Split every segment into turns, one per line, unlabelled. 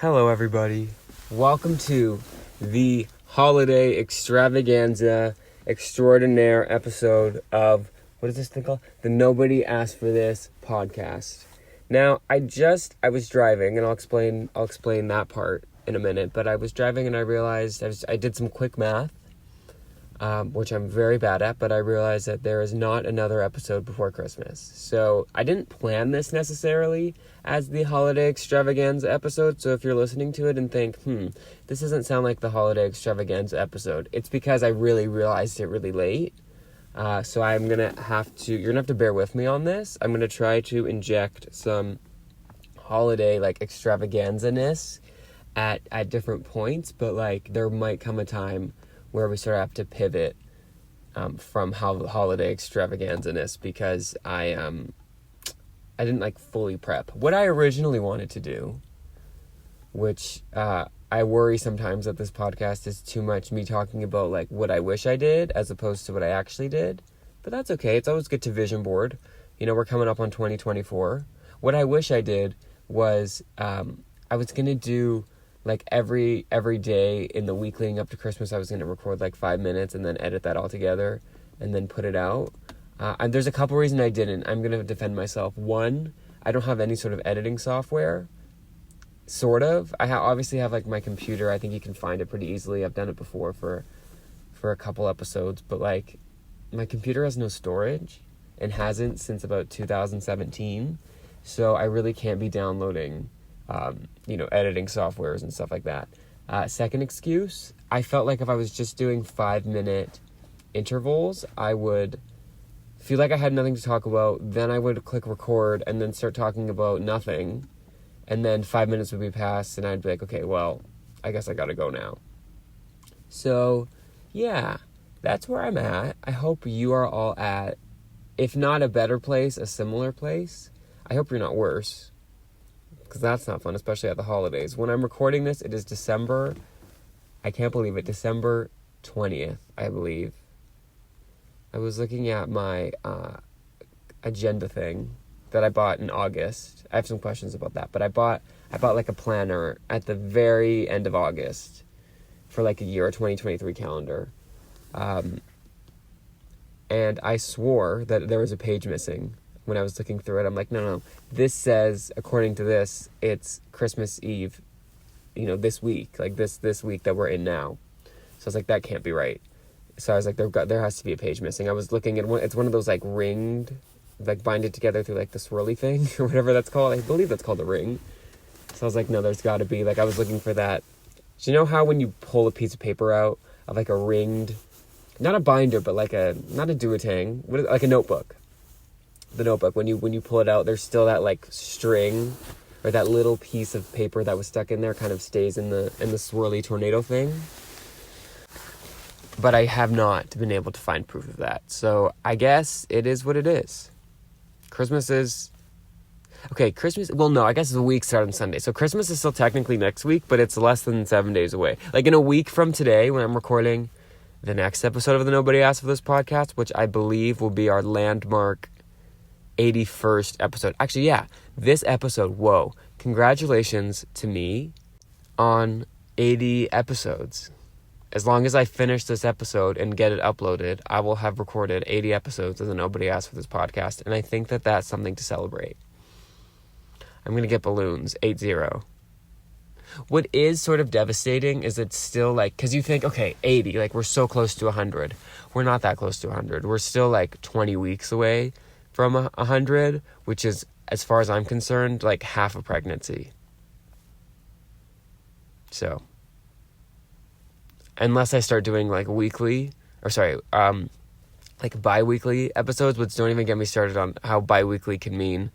Hello, everybody. Welcome to the holiday extravaganza extraordinaire episode of, what is this thing called? The Nobody Asked for This podcast. Now, I was driving, and I'll explain that part in a minute, but I was driving and I realized, I did some quick math, which I'm very bad at, but I realized that there is not another episode before Christmas. So I didn't plan this necessarily as the holiday extravaganza episode. So if you're listening to it and think, this doesn't sound like the holiday extravaganza episode, it's because I really realized it really late. So you're gonna have to bear with me on this. I'm gonna try to inject some holiday extravaganza-ness at different points, but there might come a time where we sort of have to pivot from holiday extravaganza-ness because I didn't fully prep. What I originally wanted to do, which I worry sometimes that this podcast is too much me talking about what I wish I did as opposed to what I actually did, but that's okay. It's always good to vision board. We're coming up on 2024. What I wish I did was I was gonna do every day in the week leading up to Christmas. I was going to record 5 minutes and then edit that all together and then put it out. And there's a couple reasons I didn't. I'm going to defend myself. One, I don't have any sort of editing software. Sort of. I obviously have my computer. I think you can find it pretty easily. I've done it before for a couple episodes, but my computer has no storage and hasn't since about 2017. So I really can't be downloading editing softwares and stuff like that. Second excuse, I felt like if I was just doing 5-minute intervals, I would feel like I had nothing to talk about. Then I would click record and then start talking about nothing. And then 5 minutes would be passed and I'd be like, okay, well, I guess I gotta go now. So, yeah, that's where I'm at. I hope you are all at, if not a better place, a similar place. I hope you're not worse, because that's not fun, especially at the holidays. When I'm recording this, it is December 20th, I believe. I was looking at my agenda thing that I bought in August. I have some questions about that, but I bought a planner at the very end of August for a year, a 2023 calendar. And I swore that there was a page missing. When I was looking through it, I'm like, no, this says, according to this, it's Christmas Eve, this week, this week that we're in now. So I was like, that can't be right. So I was like, there has to be a page missing. I was looking at it's one of those ringed, bind it together through the swirly thing or whatever that's called. I believe that's called a ring. So I was like, no, there's got to be, I was looking for that. Do you know how when you pull a piece of paper out of a ringed, not a binder, but not a duotang, like a notebook. The notebook, when you pull it out, there's still that string or that little piece of paper that was stuck in there kind of stays in the swirly tornado thing. But I have not been able to find proof of that. So I guess it is what it is. Christmas, well, no, I guess the week started on Sunday. So Christmas is still technically next week, but it's less than 7 days away. In a week from today, when I'm recording the next episode of the Nobody Asked for This podcast, which I believe will be our landmark 81st episode. Actually, yeah, this episode, whoa, congratulations to me on 80 episodes. As long as I finish this episode and get it uploaded, I will have recorded 80 episodes of the Nobody Asked for This podcast, and I think that that's something to celebrate. I'm going to get balloons, 80. What is sort of devastating is it's still because you think, okay, 80, we're so close to 100. We're not that close to 100. We're still 20 weeks away from 100, which is, as far as I'm concerned, half a pregnancy. So, unless I start doing bi-weekly episodes, which don't even get me started on how bi-weekly can mean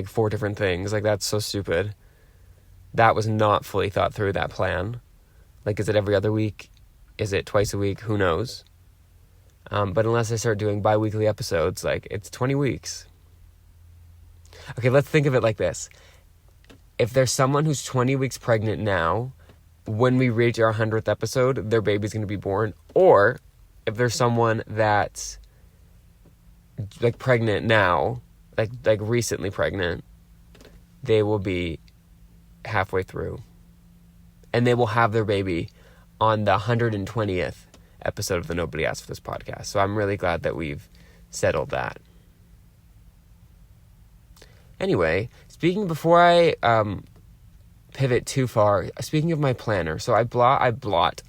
4 different things. That's so stupid. That was not fully thought through, that plan. Is it every other week? Is it twice a week? Who knows? But unless I start doing bi-weekly episodes, it's 20 weeks. Okay, let's think of it like this. If there's someone who's 20 weeks pregnant now, when we reach our 100th episode, their baby's going to be born. Or if there's someone that's pregnant now, recently pregnant, they will be halfway through and they will have their baby on the 120th episode of the Nobody Asked for This podcast. So I'm really glad that we've settled that. Anyway, before I pivot too far, speaking of my planner, so I bought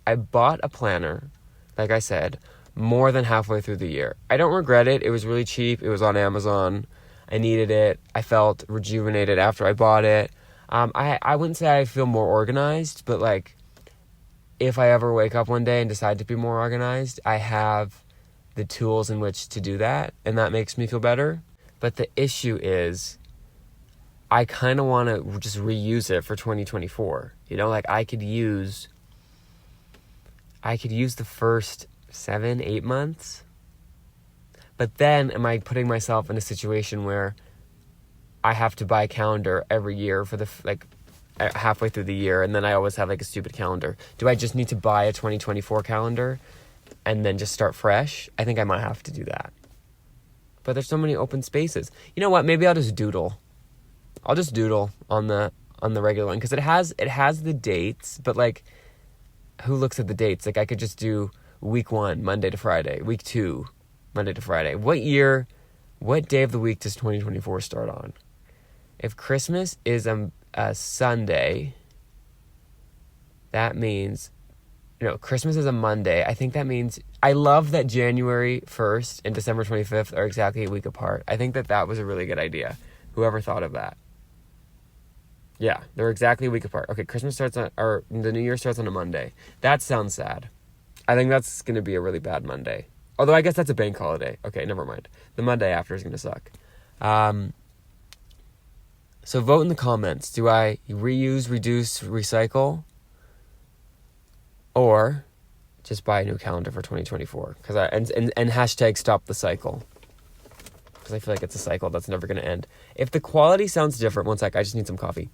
a planner, like I said, more than halfway through the year. I don't regret it. It was really cheap. It was on Amazon. I needed it. I felt rejuvenated after I bought it. I wouldn't say I feel more organized, but like, if I ever wake up one day and decide to be more organized, I have the tools in which to do that, and that makes me feel better. But the issue is, I kind of want to just reuse it for 2024. You know, like I could use the first 7-8 months, but then am I putting myself in a situation where I have to buy a calendar every year for halfway through the year, and then I always have like a stupid calendar? Do I just need to buy a 2024 calendar and then just start fresh? I think I might have to do that. But there's so many open spaces. You know what? Maybe I'll just doodle. I'll just doodle on the regular one, because it has the dates, but like, who looks at the dates? Like, I could just do week 1, Monday to Friday, week 2, Monday to Friday. What day of the week does 2024 start on? If Christmas is a Sunday, that means, Christmas is a Monday. I think that means, I love that January 1st and December 25th are exactly a week apart. I think that was a really good idea. Whoever thought of that. Yeah, they're exactly a week apart. Okay, the New Year starts on a Monday. That sounds sad. I think that's going to be a really bad Monday. Although I guess that's a bank holiday. Okay, never mind. The Monday after is going to suck. So vote in the comments. Do I reuse, reduce, recycle? Or just buy a new calendar for 2024? And hashtag stop the cycle. Because I feel like it's a cycle that's never going to end. If the quality sounds different, one sec, I just need some coffee.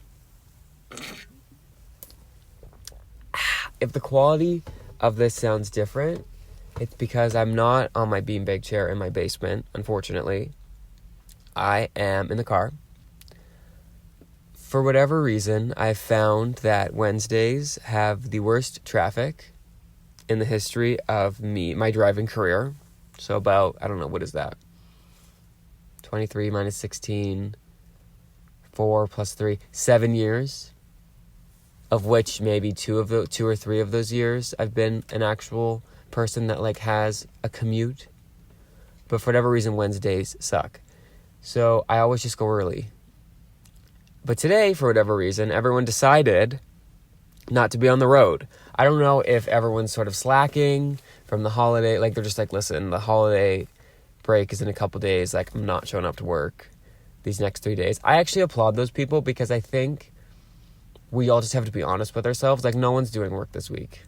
If the quality of this sounds different, it's because I'm not on my beanbag chair in my basement, unfortunately. I am in the car. For whatever reason, I've found that Wednesdays have the worst traffic in the history of my driving career. So about, I don't know, what is that? 23 minus 16, 4 plus 3, 7 years, of which maybe 2 or 3 of those years I've been an actual person that like has a commute. But for whatever reason, Wednesdays suck. So I always just go early. But today, for whatever reason, everyone decided not to be on the road. I don't know if everyone's sort of slacking from the holiday. Like, they're just like, listen, the holiday break is in a couple days. Like, I'm not showing up to work these next 3 days. I actually applaud those people, because I think we all just have to be honest with ourselves. Like, no one's doing work this week.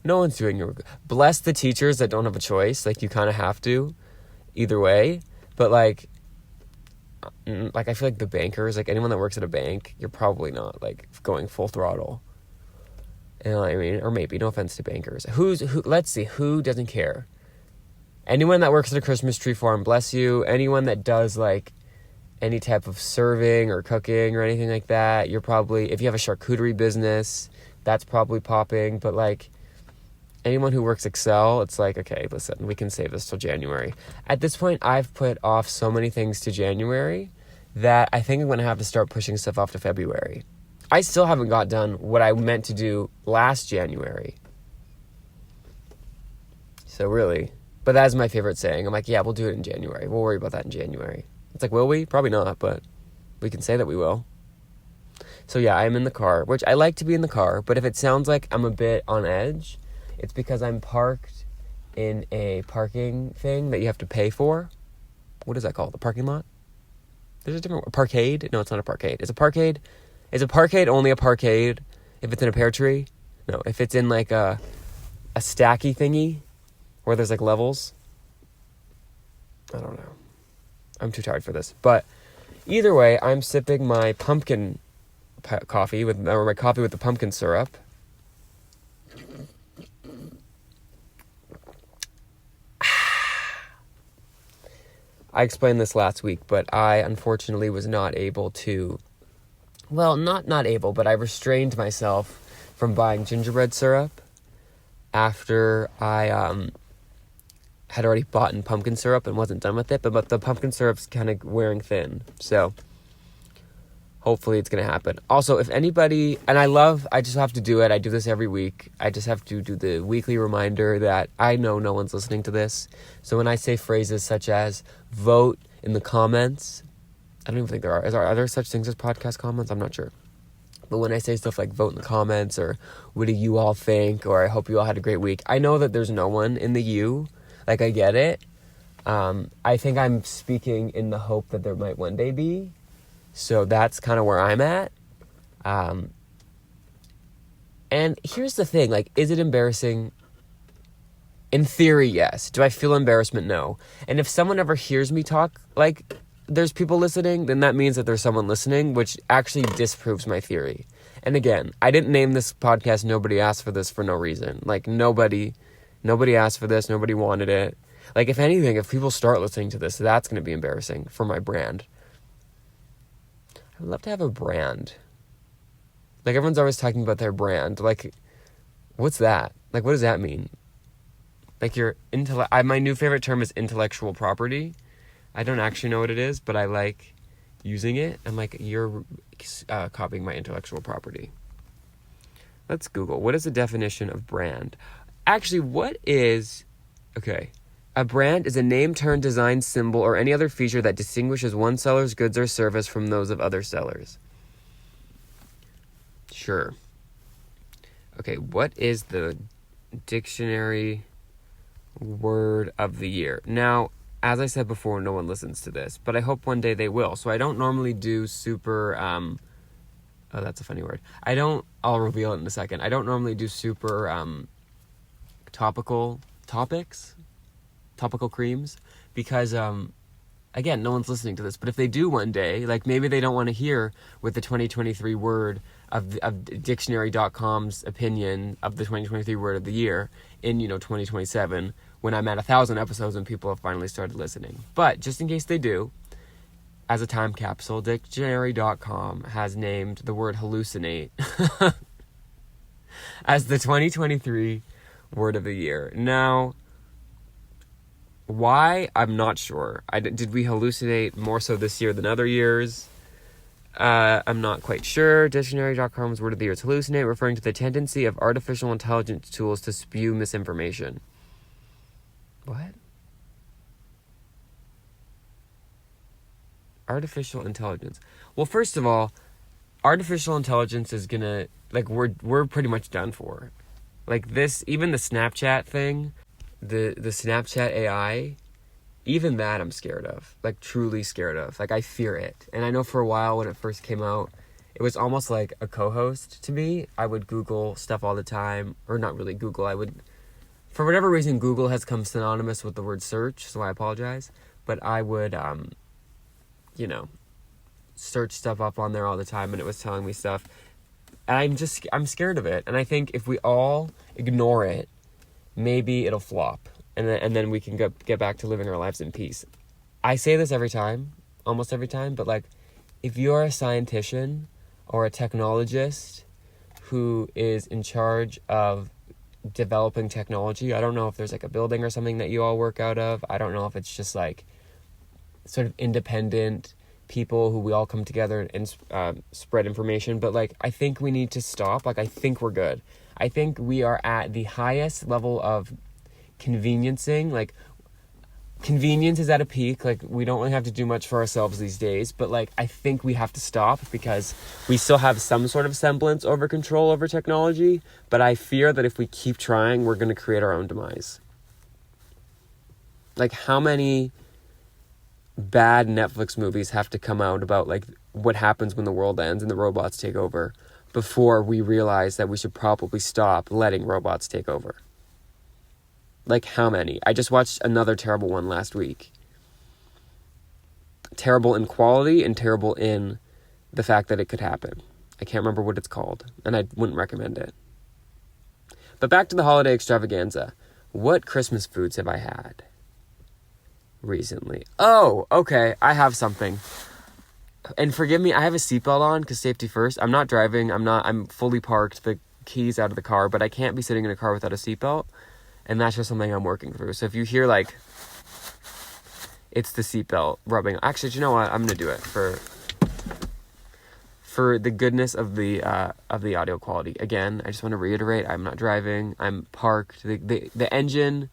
No one's doing your work. Bless the teachers that don't have a choice. Like, you kind of have to either way. But like I feel like the bankers, like anyone that works at a bank, you're probably not like going full throttle. You know what I mean? Or maybe, no offense to bankers. Let's see, who doesn't care? Anyone that works at a Christmas tree farm, bless you. Anyone that does like any type of serving or cooking or anything like that, you're probably, if you have a charcuterie business, that's probably popping. But like anyone who works Excel, it's like, okay, listen, we can save this till January. At this point, I've put off so many things to January that I think I'm going to have to start pushing stuff off to February. I still haven't got done what I meant to do last January. So really, but that's my favorite saying. I'm like, yeah, we'll do it in January. We'll worry about that in January. It's like, will we? Probably not, but we can say that we will. So yeah, I'm in the car, which I like to be in the car, but if it sounds like I'm a bit on edge, it's because I'm parked in a parking thing that you have to pay for. What is that called? The parking lot? There's a different parkade? No, it's not a parkade. Is a parkade only a parkade if it's in a pear tree? No, if it's in like a stacky thingy where there's like levels. I don't know. I'm too tired for this. But either way, I'm sipping my pumpkin coffee with my coffee with the pumpkin syrup. I explained this last week, but I unfortunately was not able to, well, not able, but I restrained myself from buying gingerbread syrup after I had already bought in pumpkin syrup and wasn't done with it, but the pumpkin syrup's kind of wearing thin, so hopefully it's going to happen. Also, if anybody, and I just have to do it, I do this every week, I just have to do the weekly reminder that I know no one's listening to this, so when I say phrases such as vote in the comments, I don't even think there are. Are there such things as podcast comments? I'm not sure. But when I say stuff like vote in the comments, or what do you all think, or I hope you all had a great week, I know that there's no one in the you. Like, I get it. I think I'm speaking in the hope that there might one day be. So that's kind of where I'm at. And here's the thing. Like, is it embarrassing? In theory, yes. Do I feel embarrassment? No. And if someone ever hears me talk like there's people listening, then that means that there's someone listening, which actually disproves my theory. And again, I didn't name this podcast Nobody Asked for This for no reason. Like, nobody asked for this, nobody wanted it. Like, if anything, if people start listening to this, that's going to be embarrassing for my brand. I'd love to have a brand. Like, everyone's always talking about their brand. Like, what's that? Like, what does that mean? Like, my new favorite term is intellectual property. I don't actually know what it is, but I like using it. I'm like, you're copying my intellectual property. Let's Google. What is the definition of brand? Actually, a brand is a name, turn, design, symbol, or any other feature that distinguishes one seller's goods or service from those of other sellers. Sure. Okay, what is the dictionary word of the year? Now, as I said before, no one listens to this, but I hope one day they will. So I don't normally do super, oh, that's a funny word. I'll reveal it in a second. I don't normally do super, topical creams, because again, no one's listening to this. But if they do one day, like, maybe they don't want to hear with the 2023 word of dictionary.com's opinion of the 2023 word of the year in 2027, when I'm at 1,000 episodes and people have finally started listening. But just in case they do, as a time capsule, dictionary.com has named the word hallucinate as the 2023 word of the year. Now, why? I'm not sure. Did we hallucinate more so this year than other years? I'm not quite sure. Dictionary.com's word of the year is hallucinate, referring to the tendency of artificial intelligence tools to spew misinformation. What? Artificial intelligence. Well, first of all, artificial intelligence is gonna, like, we're pretty much done for. Like, this, even the Snapchat thing, the Snapchat AI, even that I'm scared of. Like, truly scared of. Like, I fear it. And I know for a while when it first came out, it was almost like a co-host to me. I would Google stuff all the time. Or not really Google. For whatever reason, Google has come synonymous with the word search, so I apologize. But I would, search stuff up on there all the time, and it was telling me stuff. And I'm scared of it. And I think if we all ignore it, maybe it'll flop. And then we can get back to living our lives in peace. I say this every time, almost every time, but, like, if you're a scientist or a technologist who is in charge of developing technology, I don't know if there's, like, a building or something that you all work out of. I don't know if it's just, like, sort of independent people who we all come together and spread information. But, like, I think we need to stop. Like, I think we're good. I think we are at the highest level of conveniencing. Like, convenience is at a peak. Like, we don't really have to do much for ourselves these days. But, like, I think we have to stop, because we still have some sort of semblance over control over technology. But I fear that if we keep trying, we're going to create our own demise. Like, how many bad Netflix movies have to come out about, like, what happens when the world ends and the robots take over before we realize that we should probably stop letting robots take over? Like, how many? I just watched another terrible one last week. Terrible in quality and terrible in the fact that it could happen. I can't remember what it's called, and I wouldn't recommend it. But back to the holiday extravaganza. What Christmas foods have I had recently? Oh, okay, I have something. And forgive me, I have a seatbelt on, because safety first. I'm not driving, I'm fully parked. The keys out of the car, but I can't be sitting in a car without a seatbelt, and that's just something I'm working through. So if you hear like it's the seatbelt rubbing, actually, you know what? I'm gonna do it for the goodness of the audio quality. Again, I just want to reiterate: I'm not driving. I'm parked. The engine,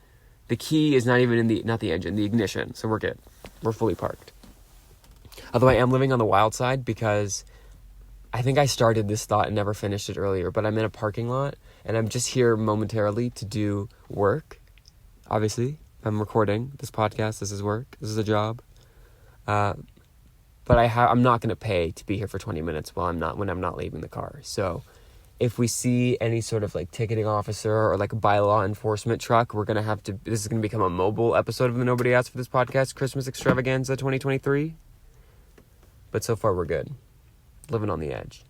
the key is not even in the engine, the ignition. So we're good. We're fully parked. Although I am living on the wild side because I think I started this thought and never finished it earlier, but I'm in a parking lot and I'm just here momentarily to do work. Obviously, I'm recording this podcast. This is work. This is a job. But I'm not going to pay to be here for 20 minutes when I'm not leaving the car. So if we see any sort of like ticketing officer or like a bylaw enforcement truck, this is going to become a mobile episode of the Nobody Asked for This podcast, Christmas Extravaganza 2023. But so far we're good. Living on the edge.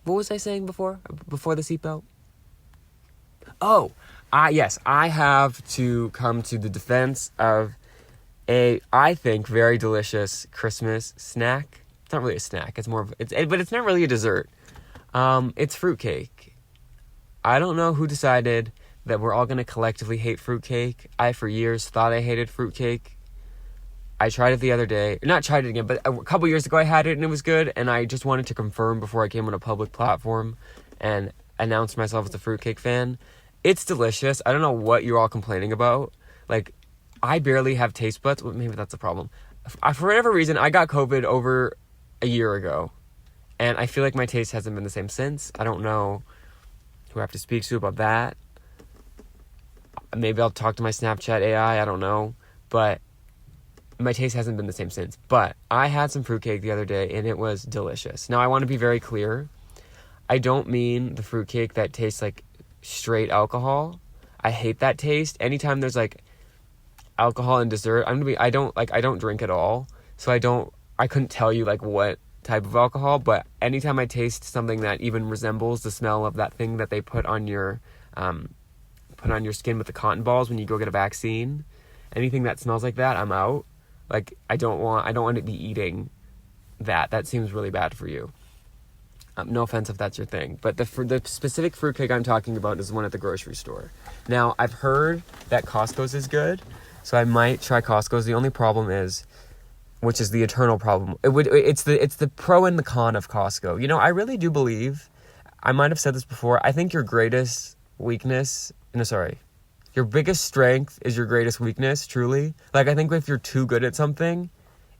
What was I saying before the seatbelt? Oh, yes, I have to come to the defense of I think, very delicious Christmas snack. It's not really a snack. It's more but it's not really a dessert. It's fruitcake. I don't know who decided that we're all going to collectively hate fruitcake. I, for years, thought I hated fruitcake. I tried it the other day. Not tried it again, but a couple years ago I had it and it was good. And I just wanted to confirm before I came on a public platform and announced myself as a fruitcake fan. It's delicious. I don't know what you're all complaining about. Like, I barely have taste buds. Well, maybe that's the problem. For whatever reason, I got COVID over a year ago. And I feel like my taste hasn't been the same since. I don't know who I have to speak to about that. Maybe I'll talk to my Snapchat AI. I don't know. But my taste hasn't been the same since. But I had some fruitcake the other day, and it was delicious. Now, I want to be very clear. I don't mean the fruitcake that tastes like straight alcohol. I hate that taste. Anytime there's like alcohol and dessert, I don't drink at all, so I couldn't tell you like what type of alcohol, but anytime I taste something that even resembles the smell of that thing that they put on your skin with the cotton balls when you go get a vaccine, anything that smells like that, I'm out. Like, I don't want to be eating that seems really bad for you. No offense if that's your thing, but the specific fruitcake I'm talking about is the one at the grocery store. Now, I've heard that Costco's is good, so I might try Costco's. The only problem is, which is the eternal problem, it's the pro and the con of Costco. You know, I really do believe, I might have said this before, I think your biggest strength is your greatest weakness, truly. Like, I think if you're too good at something,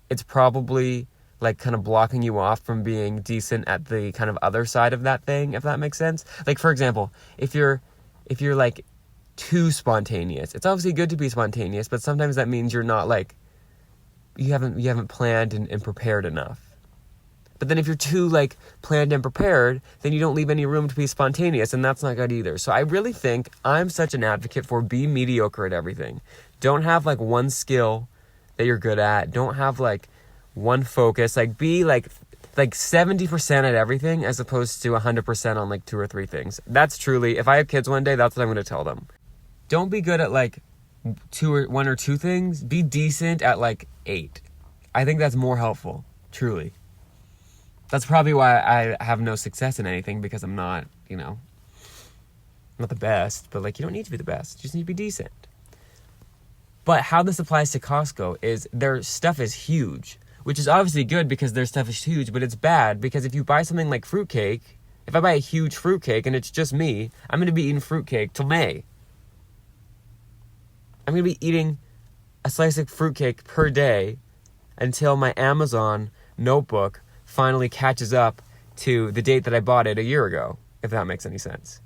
it's probably like kind of blocking you off from being decent at the kind of other side of that thing, if that makes sense. Like, for example, if you're like too spontaneous, it's obviously good to be spontaneous, but sometimes that means you're not like, you haven't planned and prepared enough. But then if you're too like planned and prepared, then you don't leave any room to be spontaneous, and that's not good either. So I really think I'm such an advocate for be mediocre at everything. Don't have like one skill that you're good at. Don't have like one focus. Like, be like 70% at everything as opposed to 100% on like 2 or 3 things. That's truly, if I have kids one day, that's what I'm going to tell them. Don't be good at like 1 or 2 things. Be decent at like 8. I think that's more helpful, truly. That's probably why I have no success in anything, because I'm not, not the best, but like, you don't need to be the best. You just need to be decent. But how this applies to Costco is their stuff is huge, which is obviously good because their stuff is huge, but it's bad because if you buy something like fruitcake, if I buy a huge fruitcake and it's just me, I'm going to be eating fruitcake till May. I'm going to be eating a slice of fruitcake per day until my Amazon notebook finally catches up to the date that I bought it a year ago, if that makes any sense.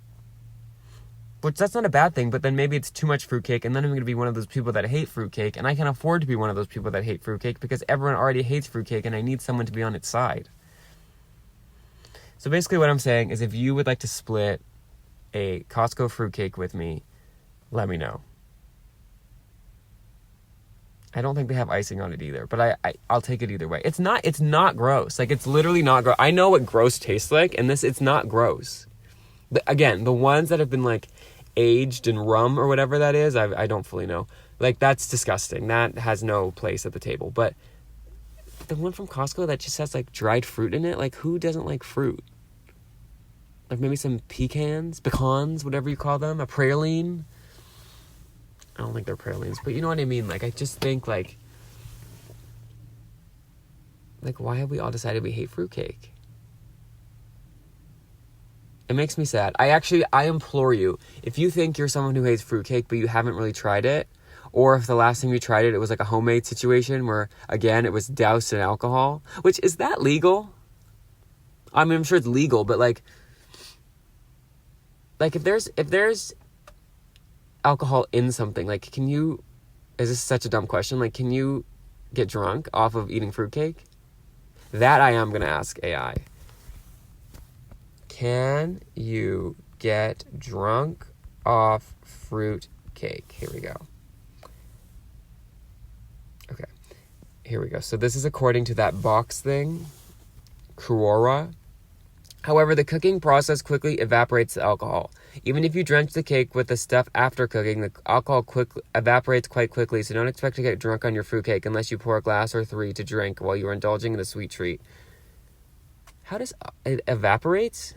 Which, that's not a bad thing, but then maybe it's too much fruitcake, and then I'm going to be one of those people that hate fruitcake, and I can afford to be one of those people that hate fruitcake because everyone already hates fruitcake, and I need someone to be on its side. So basically what I'm saying is, if you would like to split a Costco fruitcake with me, let me know. I don't think they have icing on it either, but I'll take it either way. It's not gross. Like, it's literally not gross. I know what gross tastes like, and it's not gross. But again, the ones that have been like aged in rum or whatever that is, I don't fully know. Like, that's disgusting. That has no place at the table. But the one from Costco that just has like dried fruit in it, like, who doesn't like fruit? Like maybe some pecans, whatever you call them, a praline. I don't think they're pralines, but you know what I mean? Like, I just think, like, why have we all decided we hate fruitcake? It makes me sad. I implore you, if you think you're someone who hates fruitcake, but you haven't really tried it, or if the last time you tried it, it was like a homemade situation where, again, it was doused in alcohol, which, is that legal? I mean, I'm sure it's legal, but, like if there's alcohol in something, like, is this such a dumb question? Like, can you get drunk off of eating fruitcake? That I am going to ask AI. Can you get drunk off fruit cake? Here we go. Okay. Here we go. So this is according to that box thing, Quora. However, the cooking process quickly evaporates the alcohol. Even if you drench the cake with the stuff after cooking, the alcohol evaporates quite quickly, so don't expect to get drunk on your fruitcake unless you pour a glass or 3 to drink while you are indulging in the sweet treat. How does it evaporates?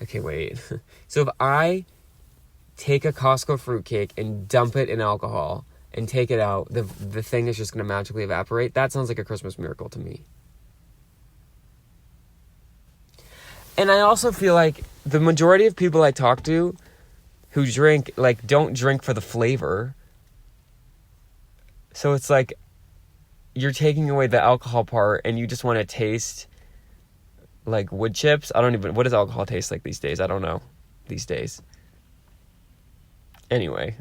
Okay, wait. So if I take a Costco fruitcake and dump it in alcohol and take it out, the thing is just going to magically evaporate? That sounds like a Christmas miracle to me. And I also feel like the majority of people I talk to who drink, like, don't drink for the flavor. So it's like you're taking away the alcohol part and you just want to taste like wood chips. What does alcohol taste like these days? I don't know these days. Anyway,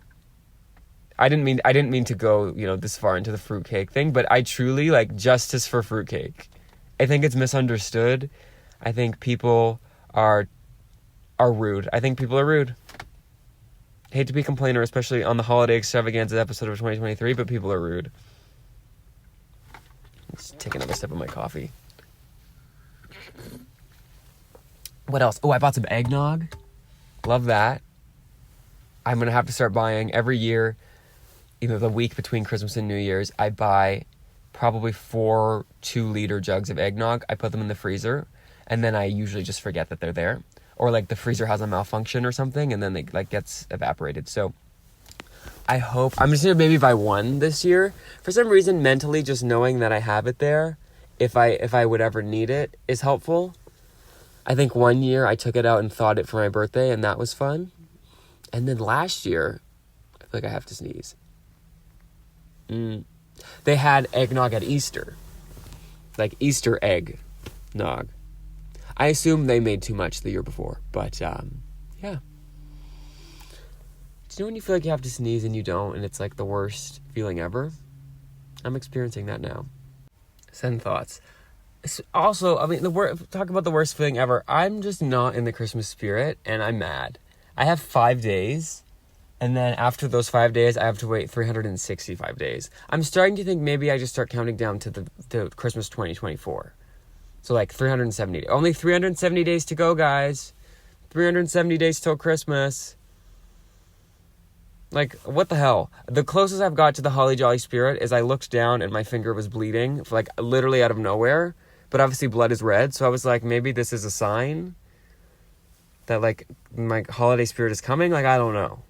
I didn't mean to go, this far into the fruitcake thing, but I truly like justice for fruitcake. I think it's misunderstood. I think people are rude. I think people are rude. Hate to be a complainer, especially on the holiday extravaganza episode of 2023, but people are rude. Let's take another sip of my coffee. What else? Oh, I bought some eggnog. Love that. I'm going to have to start buying every year, the week between Christmas and New Year's. I buy probably 4 2-liter jugs of eggnog. I put them in the freezer, and then I usually just forget that they're there. Or, like, the freezer has a malfunction or something, and then it, like, gets evaporated. So I hope... I'm just going to maybe buy 1 this year. For some reason, mentally, just knowing that I have it there, if I would ever need it, is helpful. I think 1 year I took it out and thawed it for my birthday, and that was fun. And then last year, I feel like I have to sneeze. They had eggnog at Easter. Like Easter egg nog. I assume they made too much the year before. But, yeah. Do you know when you feel like you have to sneeze and you don't, and it's like the worst feeling ever? I'm experiencing that now. Send thoughts. Also, I mean, talk about the worst feeling ever. I'm just not in the Christmas spirit, and I'm mad. I have 5 days, and then after those 5 days, I have to wait 365 days. I'm starting to think maybe I just start counting down to Christmas 2024. So like 370. Only 370 days to go, guys. 370 days till Christmas. Like, what the hell? The closest I've got to the holly jolly spirit is I looked down and my finger was bleeding, like literally out of nowhere. But obviously blood is red, so I was like, maybe this is a sign that, like, my holiday spirit is coming. Like, I don't know.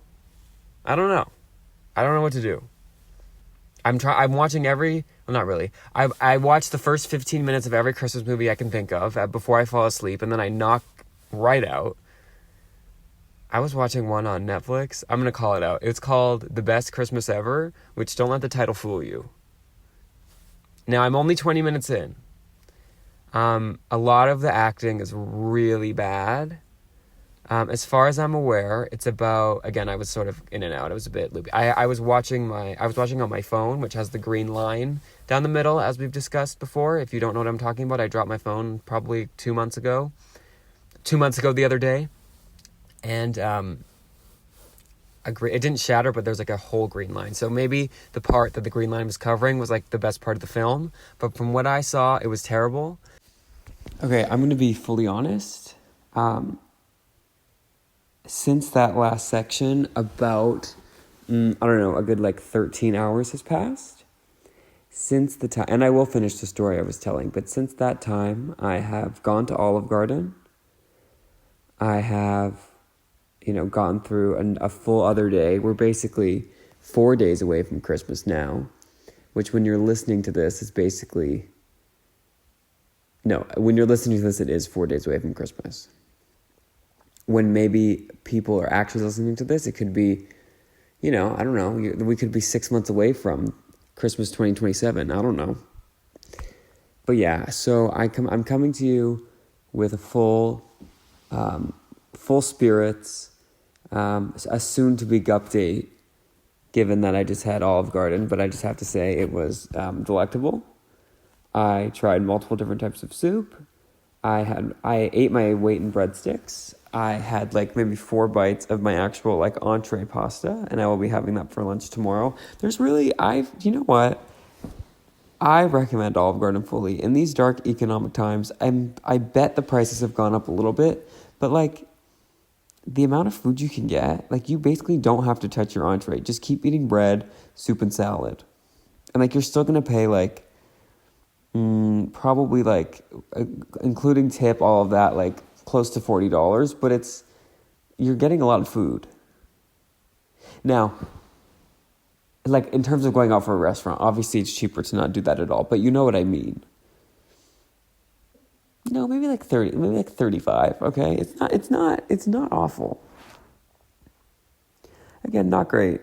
I don't know what to do. I'm watching not really. I watch the first 15 minutes of every Christmas movie I can think of before I fall asleep, and then I knock right out. I was watching one on Netflix. I'm going to call it out. It's called The Best Christmas Ever, which, don't let the title fool you. Now, I'm only 20 minutes in. A lot of the acting is really bad. As far as I'm aware, it's about, again, I was sort of in and out. I was a bit loopy. I was watching on my phone, which has the green line down the middle, as we've discussed before. If you don't know what I'm talking about, I dropped my phone probably 2 months ago. 2 months ago the other day. And it didn't shatter, but there's like a whole green line. So maybe the part that the green line was covering was like the best part of the film. But from what I saw, it was terrible. Okay, I'm going to be fully honest. Since that last section, about, a good 13 hours has passed. since the time, and I will finish the story I was telling, but since that time, I have gone to Olive Garden. I have, gone through a full other day. We're basically 4 days away from Christmas now, which when you're listening to this is basically, no, when you're listening to this, it is 4 days away from Christmas. When maybe people are actually listening to this, it could be, I don't know, we could be 6 months away from Christmas 2027. I don't know. But yeah, so I'm coming to you with a full spirits, a soon-to-be update, given that I just had Olive Garden, but I just have to say it was delectable. I tried multiple different types of soup. I ate my weight in breadsticks. I had maybe 4 bites of my actual entree pasta, and I will be having that for lunch tomorrow. There's really, you know what? I recommend Olive Garden fully. In these dark economic times, I bet the prices have gone up a little bit, but the amount of food you can get, you basically don't have to touch your entree. Just keep eating bread, soup, and salad. And you're still going to pay probably including tip, all of that, close to $40, but you're getting a lot of food. Now, in terms of going out for a restaurant, obviously it's cheaper to not do that at all, but you know what I mean. No, maybe 30, maybe 35, okay? It's not awful. Again, not great.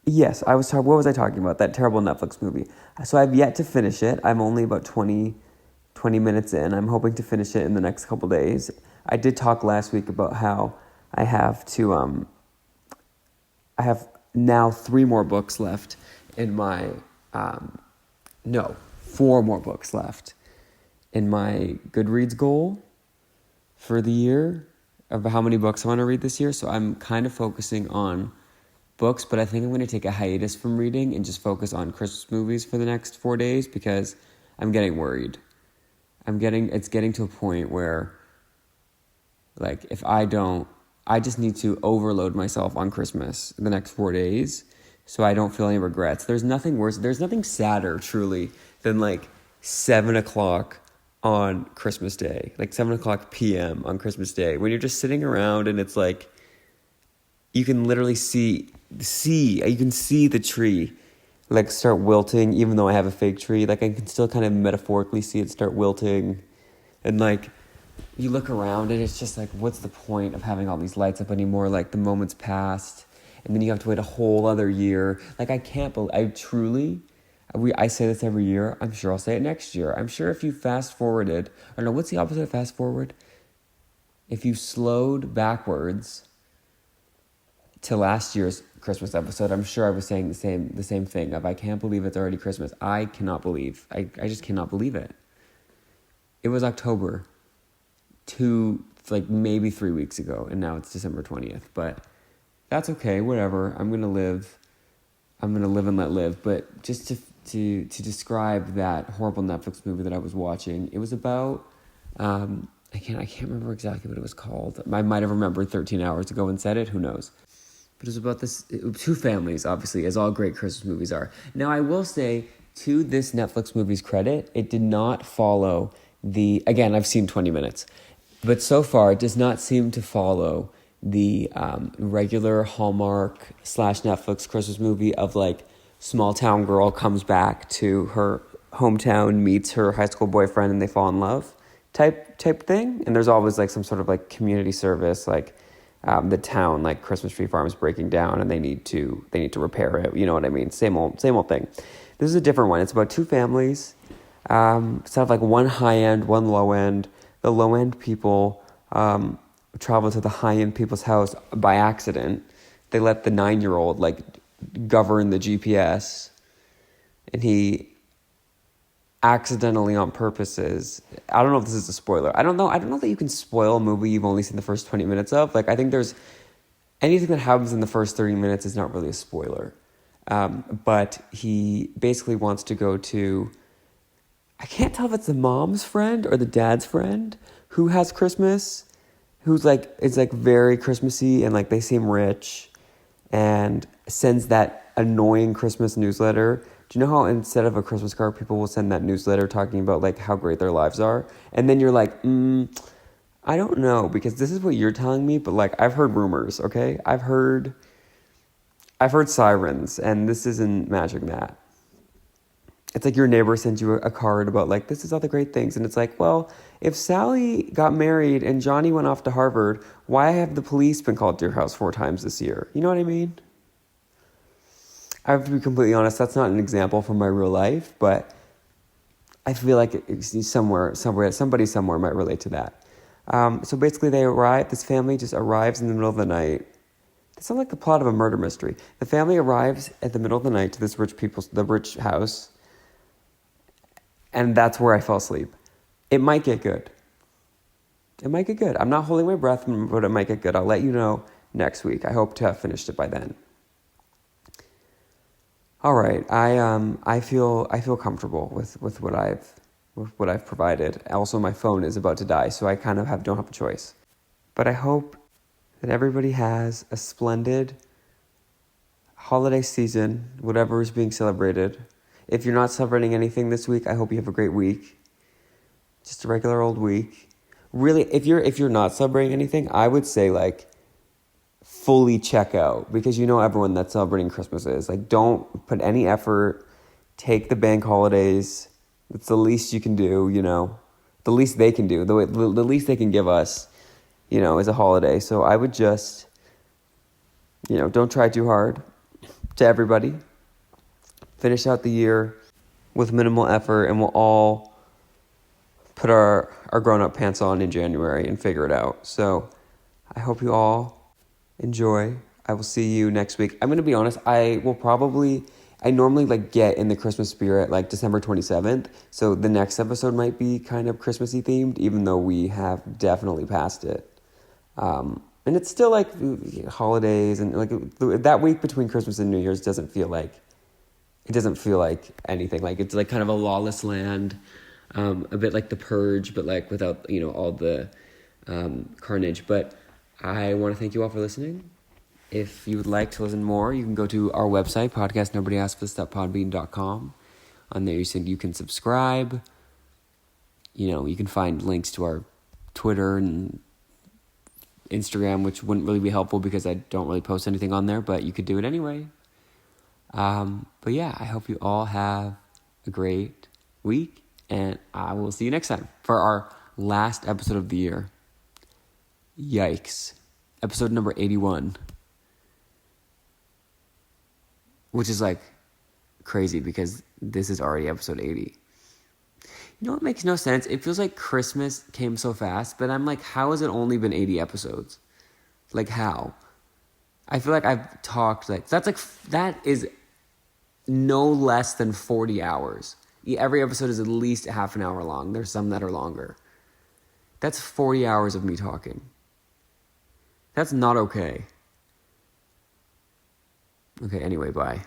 Yes, what was I talking about? That terrible Netflix movie. So I've yet to finish it. I'm only about 20 minutes in. I'm hoping to finish it in the next couple days. I did talk last week about how I have now 3 more books left in my, 4 more books left in my Goodreads goal for the year of how many books I want to read this year. So I'm kind of focusing on books, but I think I'm going to take a hiatus from reading and just focus on Christmas movies for the next 4 days because I'm getting worried. It's getting to a point where, if I just need to overload myself on Christmas the next 4 days so I don't feel any regrets. There's nothing worse, there's nothing sadder, truly, than 7 o'clock on Christmas Day, 7 o'clock p.m. on Christmas Day, when you're just sitting around and it's you can literally see the tree start wilting, even though I have a fake tree. I can still kind of metaphorically see it start wilting. And you look around and it's just what's the point of having all these lights up anymore? The moment's passed and then you have to wait a whole other year. I can't believe, I say this every year. I'm sure I'll say it next year. I'm sure if you fast forwarded, or no, what's the opposite of fast forward? If you slowed backwards to last year's Christmas episode, I'm sure I was saying the same thing of I can't believe it's already Christmas. I just cannot believe it. It was October maybe 3 weeks ago, and now it's December 20th. But that's okay, whatever. I'm gonna live and let live. But just to describe that horrible Netflix movie that I was watching, it was about I can't remember exactly what it was called. I might have remembered 13 hours ago and said it. Who knows? But it was about two families, obviously, as all great Christmas movies are. Now, I will say, to this Netflix movie's credit, it did not follow again, I've seen 20 minutes, but so far it does not seem to follow the regular Hallmark / Netflix Christmas movie of small town girl comes back to her hometown, meets her high school boyfriend, and they fall in love type thing. And there's always some sort of community service, the town, Christmas tree farm is breaking down and they need to repair it. You know what I mean? Same old thing. This is a different one. It's about 2 families. It's one high end, one low end. The low end people travel to the high end people's house by accident. They let the 9-year-old govern the GPS, and he accidentally, on purposes. I don't know if this is a spoiler. I don't know that you can spoil a movie you've only seen the first 20 minutes of. I think there's anything that happens in the first 30 minutes is not really a spoiler. But he basically wants to go to, I can't tell if it's the mom's friend or the dad's friend who has Christmas, who's it's very Christmassy and they seem rich, and sends that annoying Christmas newsletter Do you know how instead of a Christmas card, people will send that newsletter talking about like how great their lives are? And then you're like, I don't know, because this is what you're telling me, but like I've heard rumors, okay? I've heard sirens, and this isn't matching that. It's like your neighbor sends you a card about like, this is all the great things. And it's like, well, if Sally got married and Johnny went off to Harvard, why have the police been called to your house 4 times this year? You know what I mean? I have to be completely honest, that's not an example from my real life, but I feel like somebody somewhere might relate to that. So basically this family just arrives in the middle of the night. It sounds like the plot of a murder mystery. The family arrives at the middle of the night to this the rich house, and that's where I fell asleep. It might get good. I'm not holding my breath, but it might get good. I'll let you know next week. I hope to have finished it by then. All right, I feel comfortable with what I've provided. Also, my phone is about to die, so I kind of don't have a choice. But I hope that everybody has a splendid holiday season, whatever is being celebrated. If you're not celebrating anything this week, I hope you have a great week. Just a regular old week. Really, if you're not celebrating anything, I would say like fully check out, because you know everyone that's celebrating Christmas is. Like, don't put any effort. Take the bank holidays. It's the least you can do, you know. The least they can do. The least they can give us, you know, is a holiday. So I would just, you know, don't try too hard. To everybody, finish out the year with minimal effort, and we'll all put our grown-up pants on in January and figure it out. So I hope you all enjoy. I will see you next week. I'm going to be honest, I normally like get in the Christmas spirit like December 27th. So the next episode might be kind of Christmassy themed, even though we have definitely passed it. And it's still like holidays, and like that week between Christmas and New Year's doesn't feel like anything. Like it's like kind of a lawless land, a bit like The Purge, but like without, you know, all the carnage. But I want to thank you all for listening. If you would like to listen more, you can go to our website, podcastnobodyaskthis.podbean.com. On there you can subscribe. You know, you can find links to our Twitter and Instagram, which wouldn't really be helpful because I don't really post anything on there, but you could do it anyway. But yeah, I hope you all have a great week, and I will see you next time for our last episode of the year. Yikes. Episode number 81. Which is like crazy because this is already episode 80. You know what makes no sense? It feels like Christmas came so fast, but I'm like, how has it only been 80 episodes? Like, how? I feel like I've talked, like, that is no less than 40 hours. Every episode is at least a half an hour long. There's some that are longer. That's 40 hours of me talking. That's not okay. Okay, anyway, bye.